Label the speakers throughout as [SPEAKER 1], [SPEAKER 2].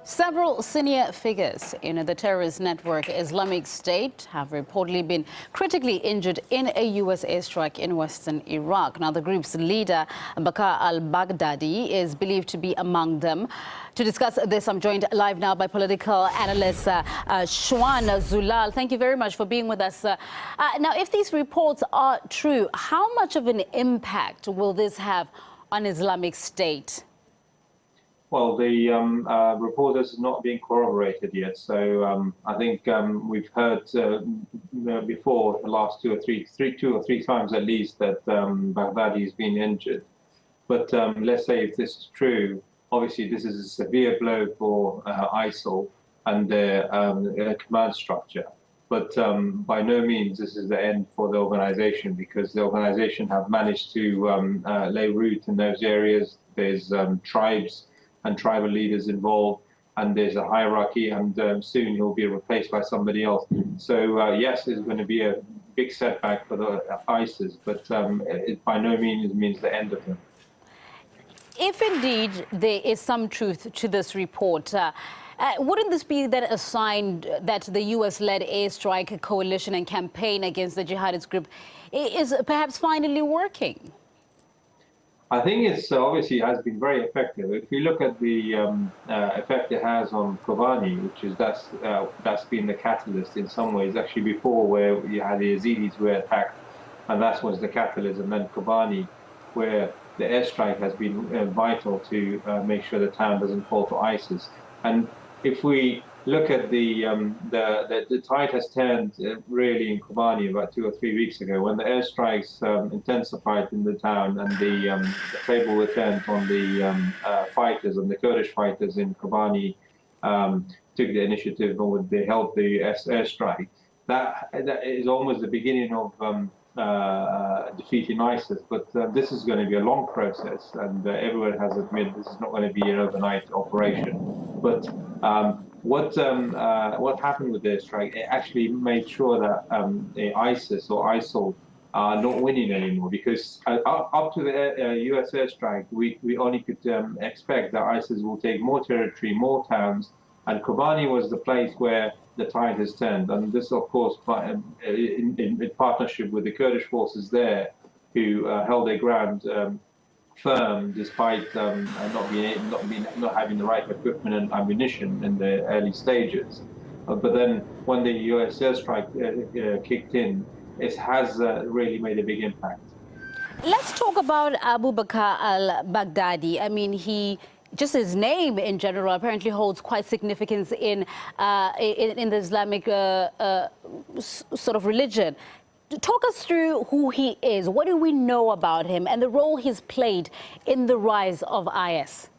[SPEAKER 1] Several senior figures in the terrorist network Islamic State have reportedly been critically injured in a U.S. airstrike in western Iraq. Now, the group's leader, Al-Baghdadi, is believed to be among them. To discuss this, I'm joined live now by political analyst Shwan Zulal. Thank you very much for being with us. Now, if these reports are true, how much of an impact will this have on Islamic State?
[SPEAKER 2] Well, the report has not been corroborated yet, so I think we've heard before the last two or three times at least that Baghdadi has been injured. But let's say if this is true, obviously this is a severe blow for ISIL and their command structure. But by no means this is the end for the organization, because the organization have managed to lay root in those areas. There's tribes and tribal leaders involved, and there's a hierarchy, and soon he'll be replaced by somebody else. So yes, there's going to be a big setback for the ISIS, but it by no means means the end of them.
[SPEAKER 1] If indeed there is some truth to this report, wouldn't this be then a sign that the US-led airstrike coalition and campaign against the jihadist group is perhaps finally working?
[SPEAKER 2] I think it's obviously has been very effective. If you look at the effect it has on Kobani, which is that's been the catalyst in some ways. Actually, before, where you had the Yazidis were attacked, and that was the catalyst, and then Kobani, where the airstrike has been vital to make sure the town doesn't fall to ISIS. And if we look at the tide has turned really in Kobani about 2 or 3 weeks ago, when the airstrikes intensified in the town, and the table were turned on the fighters, and the Kurdish fighters in Kobani took the initiative and they held the airstrike. That is almost the beginning of defeating ISIS, but this is going to be a long process, and everyone has admitted this is not going to be an overnight operation. But what happened with the airstrike? It actually made sure that the ISIS or ISIL are not winning anymore, because up to the US airstrike, we only could expect that ISIS will take more territory, more towns, and Kobani was the place where the tide has turned. And this, of course, in partnership with the Kurdish forces there, who held their ground firm despite not having the right equipment and ammunition in the early stages. But then when the US airstrike kicked in, it has really made a big impact.
[SPEAKER 1] Let's talk about Abu Bakr al-Baghdadi. I mean, just his name in general apparently holds quite significance in the Islamic sort of religion. Talk us through who he is. What do we know about him and the role he's played in the rise of IS?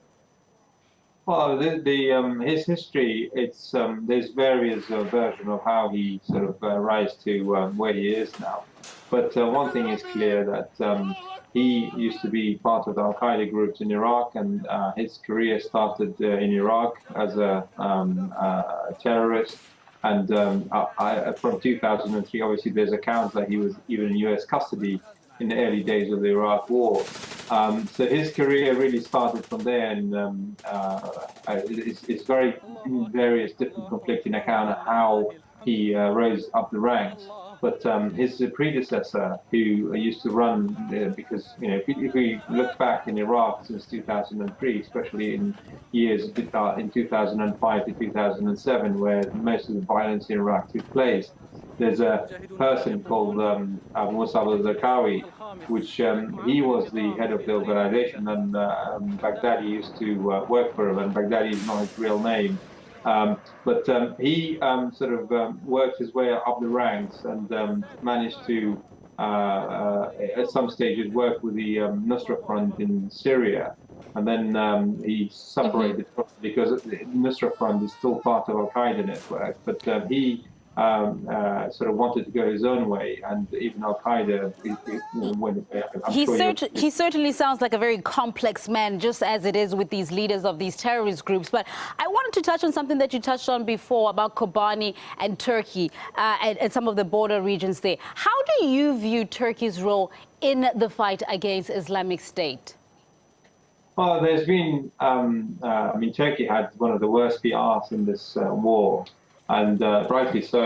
[SPEAKER 2] Well, his history, there's various versions of how he sort of rise to where he is now. But one thing is clear, that he used to be part of the Al-Qaeda groups in Iraq, and his career started in Iraq as a terrorist. And from 2003, obviously, there's accounts that he was even in US custody in the early days of the Iraq War. So his career really started from there, and it's various different conflicting accounts of how he rose up the ranks. But his predecessor, who used to run, because if we look back in Iraq since 2003, especially in years in 2005 to 2007, where most of the violence in Iraq took place, there's a person called Abu Musab al-Zarqawi, which he was the head of the organization, and Baghdadi used to work for him, and Baghdadi is not his real name. But he sort of worked his way up the ranks, and managed to, at some stages, work with the Nusra Front in Syria. And then he separated because the Nusra Front is still part of Al-Qaeda network. But he sort of wanted to go his own way, and even Al-Qaeda,
[SPEAKER 1] he certainly sounds like a very complex man, just as it is with these leaders of these terrorist groups. But I wanted to touch on something that you touched on before about Kobani and Turkey and some of the border regions there. How do you view Turkey's role in the fight against Islamic State?
[SPEAKER 2] Well, there's been, I mean, Turkey had one of the worst PRs in this war, and rightly so,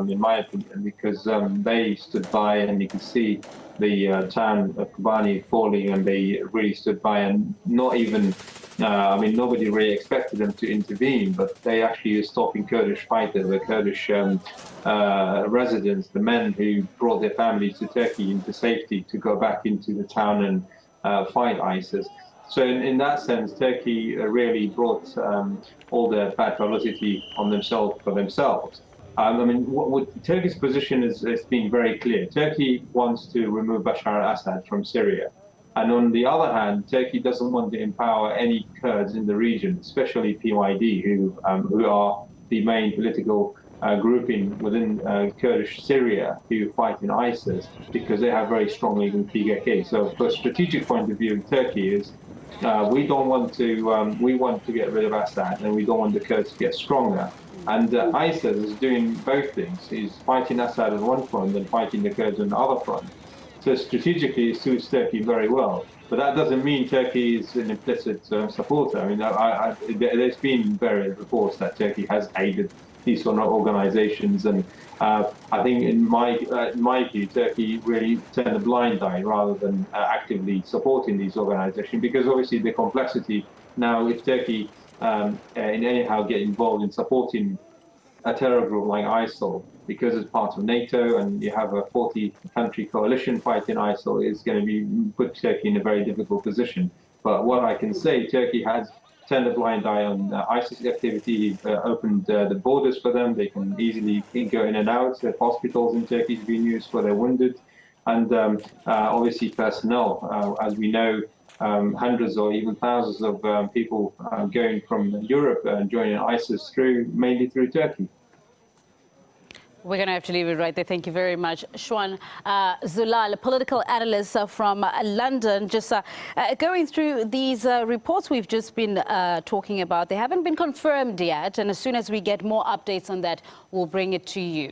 [SPEAKER 2] in my opinion, because they stood by, and you can see the town of Kobani falling, and they really stood by, and not even, I mean, nobody really expected them to intervene, but they actually are stopping Kurdish fighters, the Kurdish residents, the men who brought their families to Turkey into safety to go back into the town and fight ISIS. So in that sense, Turkey really brought all the bad publicity on themselves for themselves. I mean, Turkey's position has been very clear. Turkey wants to remove Bashar al-Assad from Syria. And on the other hand, Turkey doesn't want to empower any Kurds in the region, especially PYD, who are the main political grouping within Kurdish Syria who fight in ISIS, because they have very strong links with PKK. So from a strategic point of view, Turkey is we don't want to, we want to get rid of Assad, and we don't want the Kurds to get stronger. And ISIS is doing both things. He's fighting Assad on one front and fighting the Kurds on the other front. So strategically, it suits Turkey very well. But that doesn't mean Turkey is an implicit supporter. I mean, there's been various reports that Turkey has aided these sort of organizations, and I think in my view, Turkey really turned a blind eye rather than actively supporting these organizations, because obviously the complexity now, if Turkey in anyhow get involved in supporting a terror group like ISIL, because it's part of NATO and you have a 40-country coalition fighting ISIL, is going to be put Turkey in a very difficult position. But what I can say, Turkey has turned a blind eye on ISIS activity, opened the borders for them. They can easily go in and out. The hospitals in Turkey have been used for their wounded. And obviously personnel, as we know, hundreds or even thousands of people going from Europe and joining ISIS mainly through Turkey.
[SPEAKER 1] We're going to have to leave it right there. Thank you very much. Shwan Zulal, political analyst from London, just going through these reports we've just been talking about. They haven't been confirmed yet, and as soon as we get more updates on that, we'll bring it to you.